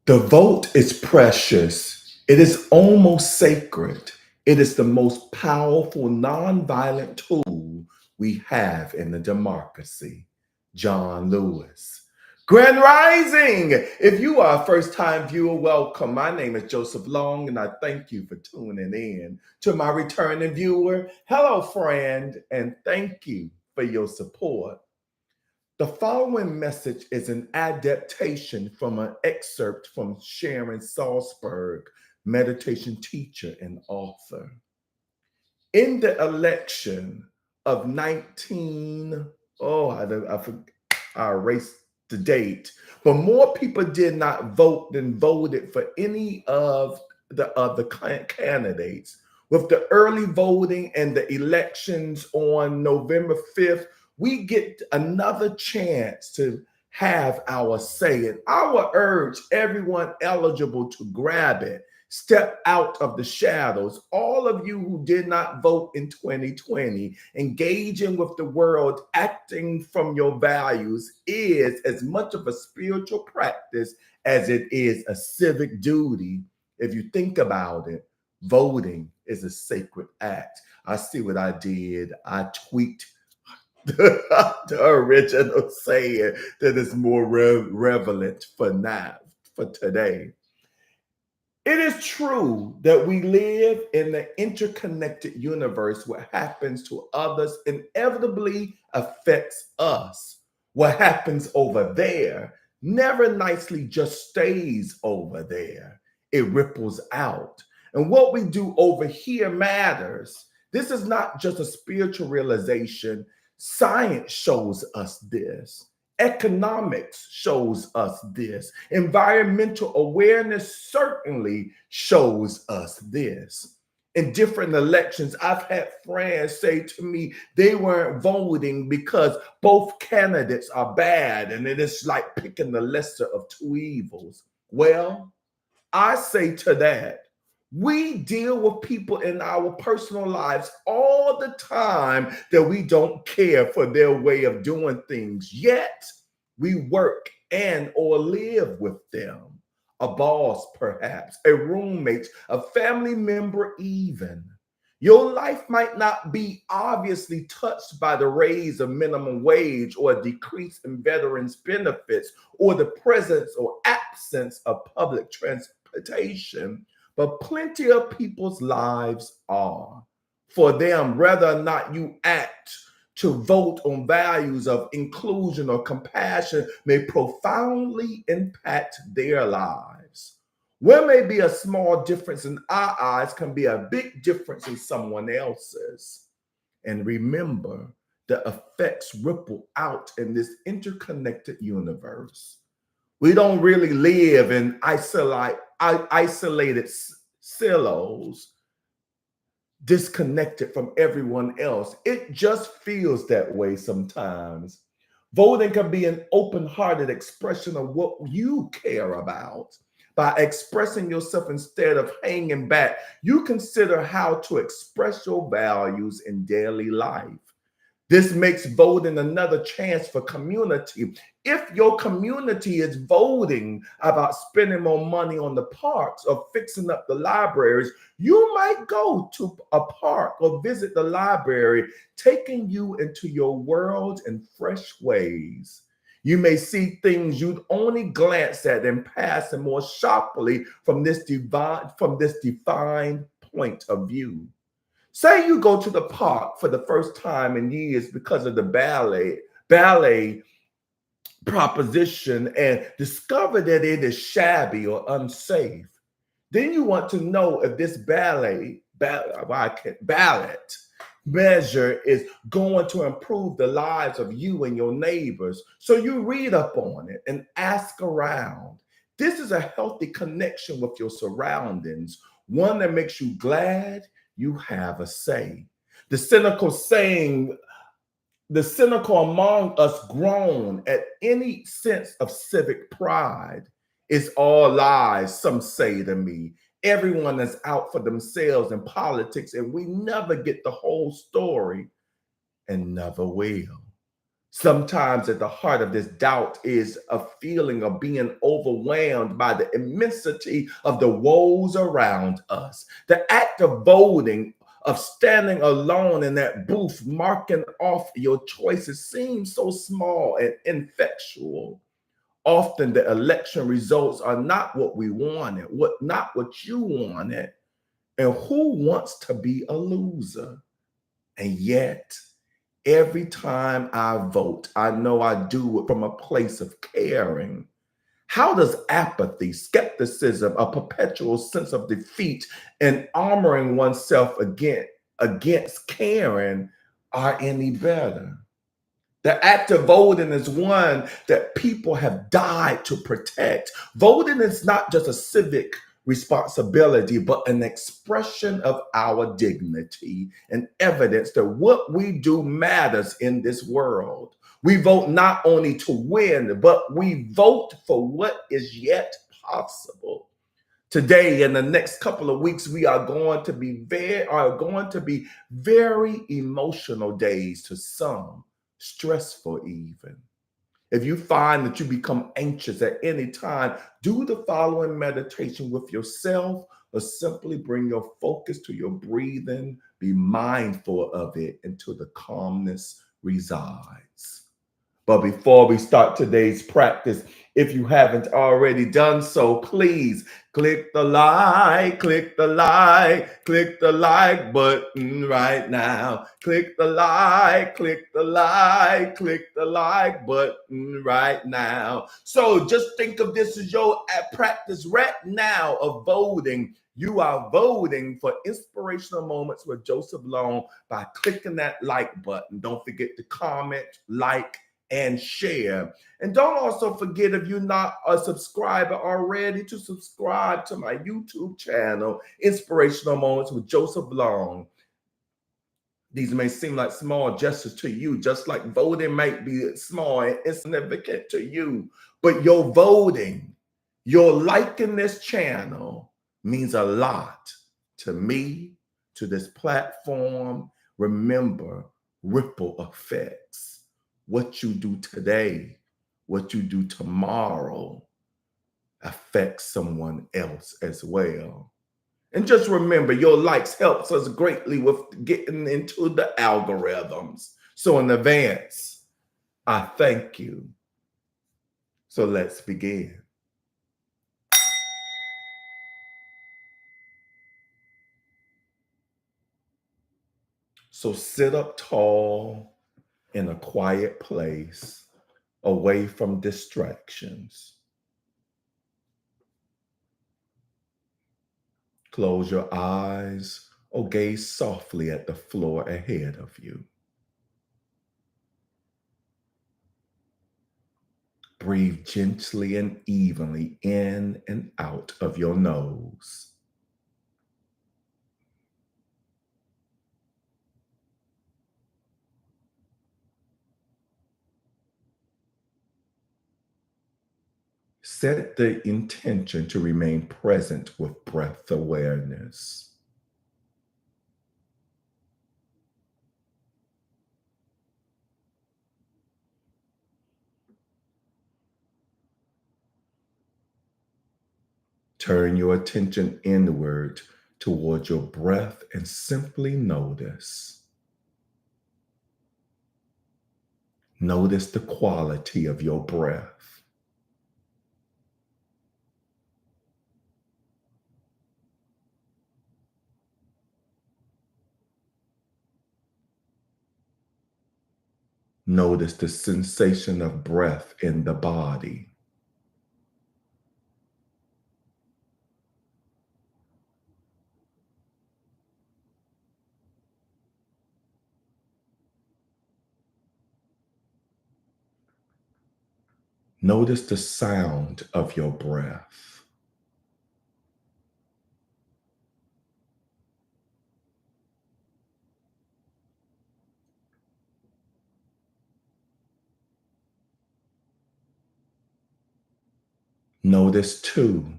The vote is precious. It is almost sacred. It is the most powerful nonviolent tool we have in the democracy. John Lewis. Grand Rising! If you are a first time viewer, welcome. My name is Joseph Long, and I thank you for tuning in. To my returning viewer, hello, friend, and thank you for your support. The following message is an adaptation from an excerpt from Sharon Salzberg, meditation teacher and author. In the election of 19, oh, I erased the date, but more people did not vote than voted for any of the candidates. With the early voting and the elections on November 5th, we get another chance to have our say. And I would urge everyone eligible to grab it. Step out of the shadows. All of you who did not vote in 2020, engaging with the world, acting from your values is as much of a spiritual practice as it is a civic duty. If you think about it, voting is a sacred act. I see what I did. I tweaked the original saying that is more relevant for now, for today. It is true that we live in an interconnected universe. What happens to others inevitably affects us. What happens over there never nicely just stays over there. It ripples out. And what we do over here matters. This is not just a spiritual realization. Science shows us this. Economics shows us this. Environmental awareness certainly shows us this. In different elections, I've had friends say to me they weren't voting because both candidates are bad and it is like picking the lesser of two evils. Well, I say to that, we deal with people in our personal lives all the time that we don't care for their way of doing things, yet we work and or live with them. A boss, perhaps, a roommate, a family member, even. Your life might not be obviously touched by the raise of minimum wage or a decrease in veterans' benefits or the presence or absence of public transportation, but plenty of people's lives are. For them, whether or not you act to vote on values of inclusion or compassion may profoundly impact their lives. What may be a small difference in our eyes can be a big difference in someone else's. And remember, the effects ripple out in this interconnected universe. We don't really live in isolated silos, disconnected from everyone else. It just feels that way sometimes. Voting can be an open hearted expression of what you care about. By expressing yourself instead of hanging back, you consider how to express your values in daily life. This makes voting another chance for community. If your community is voting about spending more money on the parks or fixing up the libraries, you might go to a park or visit the library, taking you into your world in fresh ways. You may see things you'd only glance at in passing more sharply from this defined point of view. Say you go to the park for the first time in years because of the ballet proposition and discover that it is shabby or unsafe. Then you want to know if this ballot measure is going to improve the lives of you and your neighbors. So you read up on it and ask around. This is a healthy connection with your surroundings, one that makes you glad you have a say. The cynical saying, the cynical among us groan at any sense of civic pride. It's all lies, some say to me. Everyone is out for themselves in politics, and we never get the whole story and never will. Sometimes at the heart of this doubt is a feeling of being overwhelmed by the immensity of the woes around us. The act of voting, of standing alone in that booth, marking off your choices, seems so small and ineffectual. Often the election results are not what we wanted, not what you wanted. And who wants to be a loser? And yet, every time I vote, I know I do it from a place of caring. How does apathy, skepticism, a perpetual sense of defeat, and armoring oneself against caring are any better? The act of voting is one that people have died to protect. Voting is not just a civic responsibility, but an expression of our dignity and evidence that what we do matters in this world. We vote not only to win, but we vote for what is yet possible. Today, in the next couple of weeks, we are going to be very emotional days to some, stressful even. If you find that you become anxious at any time, do the following meditation with yourself or simply bring your focus to your breathing. Be mindful of it until the calmness resides. But before we start today's practice, if you haven't already done so, please click the like, click the like button right now. Click the like, click the like button right now. So just think of this as your practice right now of voting. You are voting for inspirational moments with Joseph Long by clicking that like button. Don't forget to comment, like, and share. And don't also forget, if you're not a subscriber already, to subscribe to my YouTube channel, Inspirational Moments with Joseph Long. These may seem like small gestures to you, just like voting might be small and insignificant to you, but your voting, your liking this channel means a lot to me, to this platform. Remember, ripple effects. What you do today, what you do tomorrow affects someone else as well. And just remember, your likes helps us greatly with getting into the algorithms. So in advance, I thank you. So let's begin. So sit up tall in a quiet place, away from distractions. Close your eyes or gaze softly at the floor ahead of you. Breathe gently and evenly in and out of your nose. Set the intention to remain present with breath awareness. Turn your attention inward towards your breath and simply notice. Notice the quality of your breath. Notice the sensation of breath in the body. Notice the sound of your breath. Notice too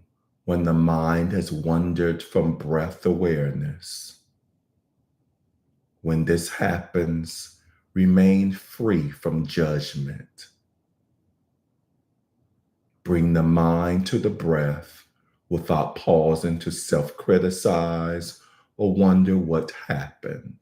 when the mind has wandered from breath awareness. When this happens, Remain free from judgment. Bring the mind to the breath without pausing to self-criticize or wonder what happened.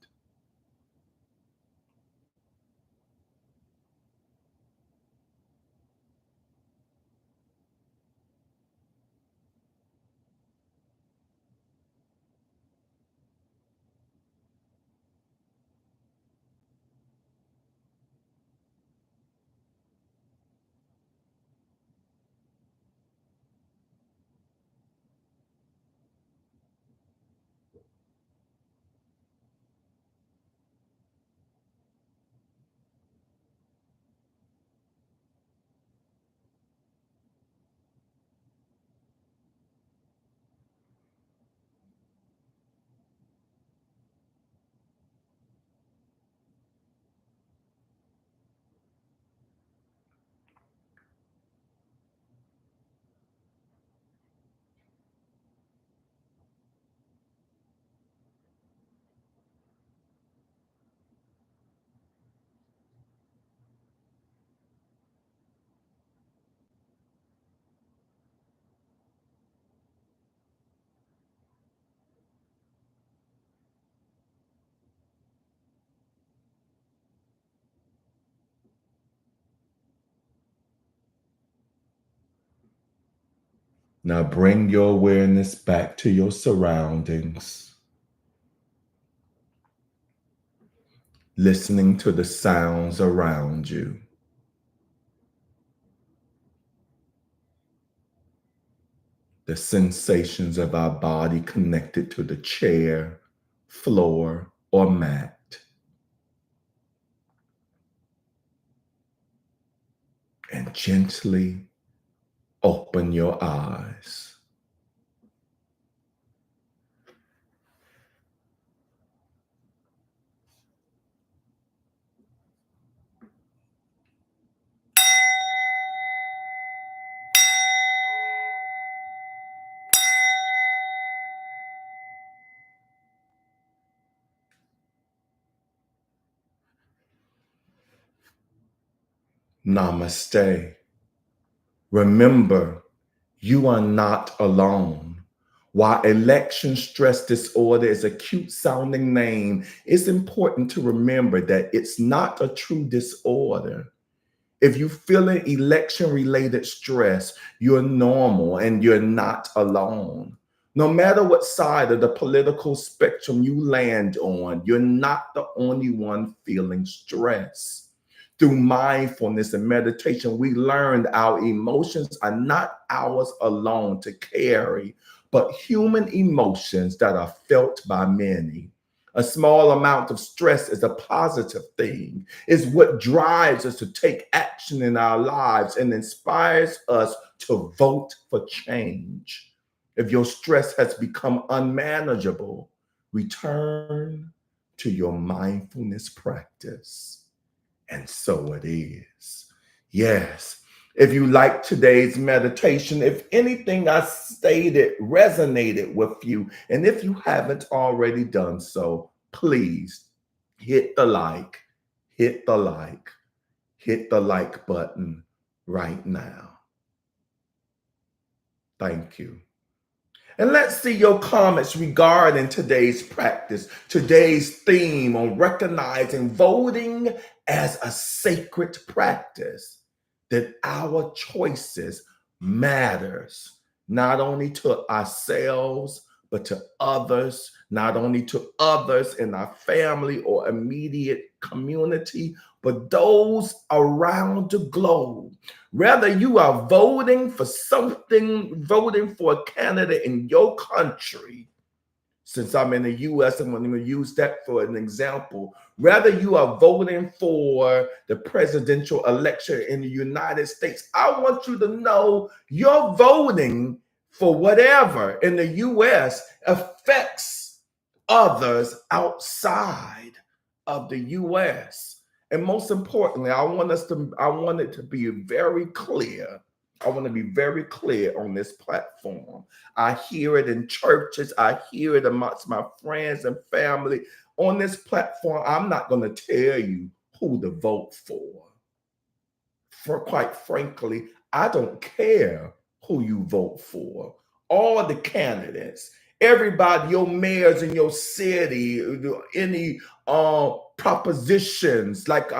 Now bring your awareness back to your surroundings, listening to the sounds around you. The sensations of our body connected to the chair, floor, or mat. And gently open your eyes. Namaste. Remember, you are not alone. While election stress disorder is a cute sounding name, it's important to remember that it's not a true disorder. If you feel an election related stress, you're normal and you're not alone. No matter what side of the political spectrum you land on, you're not the only one feeling stress. Through mindfulness and meditation, we learned our emotions are not ours alone to carry, but human emotions that are felt by many. A small amount of stress is a positive thing. It's what drives us to take action in our lives and inspires us to vote for change. If your stress has become unmanageable, return to your mindfulness practice. And so it is. Yes. If you like today's meditation, if anything I stated resonated with you, and if you haven't already done so, please hit the like, hit the like, hit the like button right now. Thank you. And let's see your comments regarding today's practice, today's theme on recognizing voting as a sacred practice, that our choices matters, not only to ourselves, but to others, not only to others in our family or immediate community, but those around the globe. Whether you are voting for something, voting for a candidate in your country, since I'm in the US, I'm going to use that for an example. Whether you are voting for the presidential election in the United States, I want you to know your voting for whatever in the US affects others outside of the US. And most importantly, I want it to be very clear. I want to be very clear on this platform. I hear it in churches. I hear it amongst my friends and family. On this platform, I'm not going to tell you who to vote for. For quite frankly, I don't care who you vote for. All the candidates, everybody, your mayors in your city, any propositions, like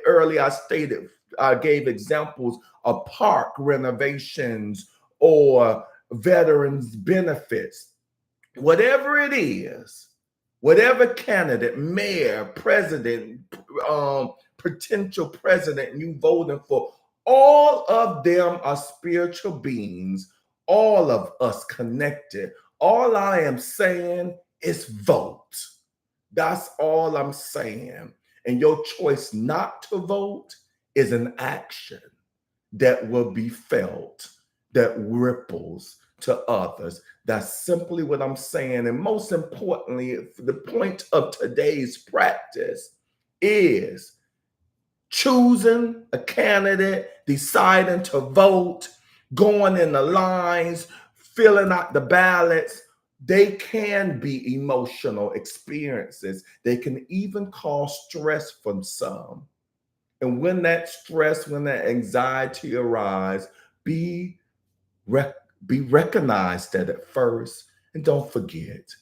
earlier I stated, I gave examples of park renovations or veterans benefits. Whatever it is, whatever candidate, mayor, president, potential president you voting for, all of them are spiritual beings, all of us connected. All I am saying is vote. That's all I'm saying. And your choice not to vote is an action that will be felt, that ripples to others. That's simply what I'm saying. And most importantly, the point of today's practice is choosing a candidate, deciding to vote, going in the lines, filling out the ballots. They can be emotional experiences. They can even cause stress from some. And when that stress, when that anxiety arises, be recognized that at first. And don't forget,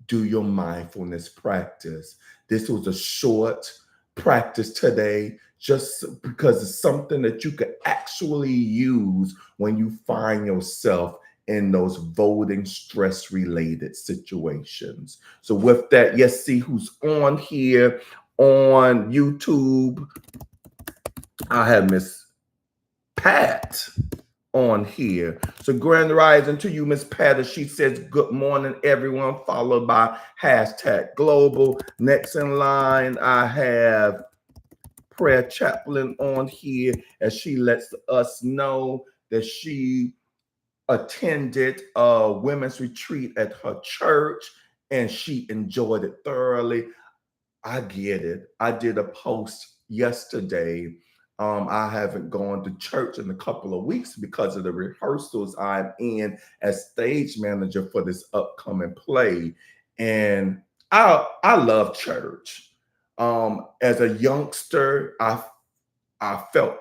do your mindfulness practice. This was a short practice today, just because it's something that you can actually use when you find yourself in those voting stress related situations. So with that, yes, see who's on here on YouTube. I have Miss Pat on here. So grand rising to you, Miss Pat. She says, good morning, everyone, followed by hashtag global. Next in line, I have prayer chaplain on here as she lets us know that she attended a women's retreat at her church and she enjoyed it thoroughly. I get it. I did a post yesterday. I haven't gone to church in a couple of weeks because of the rehearsals I'm in as stage manager for this upcoming play. And I love church. As a youngster, I felt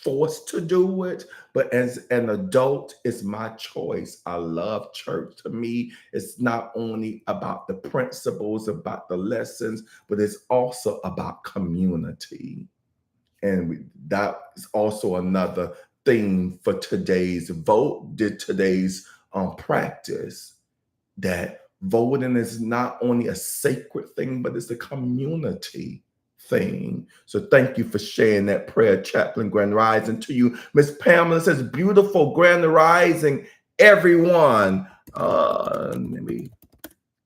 forced to do it, but as an adult, it's my choice. I love church. To me, it's not only about the principles, about the lessons, but it's also about community. And that is also another theme for today's today's practice, that voting is not only a sacred thing, but it's a community thing. So thank you for sharing that prayer, Chaplain. Grand rising to you. Miss Pamela says, beautiful grand rising, everyone. Let me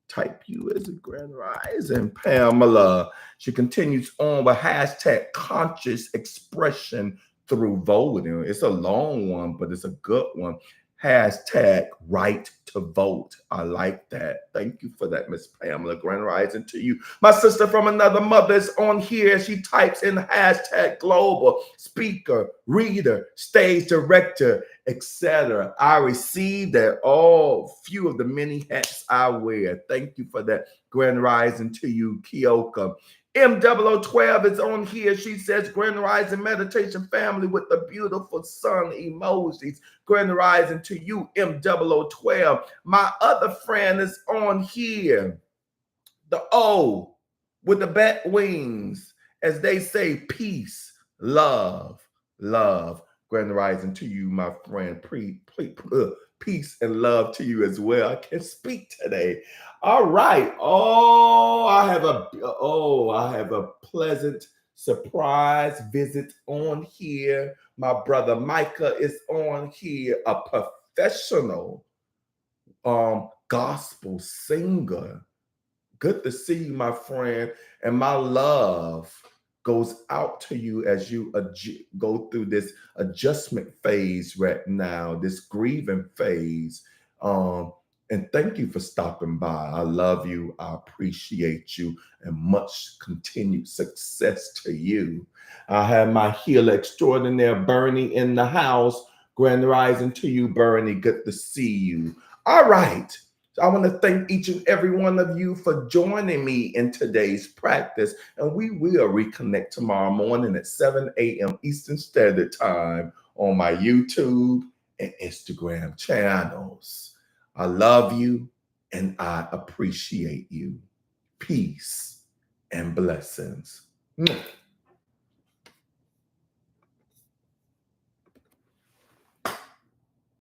type you as a grand rising, Pamela. She continues on with hashtag conscious expression through voting. It's a long one, but it's a good one. Hashtag right to vote. I like that. Thank you for that, Miss Pamela. Grand rising to you. My sister from another mother is on here. She types in hashtag global speaker, reader, stage director, etc. I received that, all few of the many hats I wear. Thank you for that. Grand rising to you, Kioka. M0012 is on here. She says, grand rising meditation family with the beautiful sun emojis. Grand rising to you, M0012. My other friend is on here. The O with the bat wings. As they say, peace, love, love. Grand rising to you, my friend. Peace and love to you as well. I can speak today. All right. I have a pleasant surprise visit on here. My brother Micah is on here, a professional gospel singer. Good to see you, my friend. And my love goes out to you as you go through this adjustment phase right now, this grieving phase. And thank you for stopping by. I love you. I appreciate you, and much continued success to you. I have my healer extraordinaire, Bernie, in the house. Grand rising to you, Bernie. Good to see you. All right. I want to thank each and every one of you for joining me in today's practice. And we will reconnect tomorrow morning at 7 a.m. Eastern Standard Time on my YouTube and Instagram channels. I love you and I appreciate you. Peace and blessings.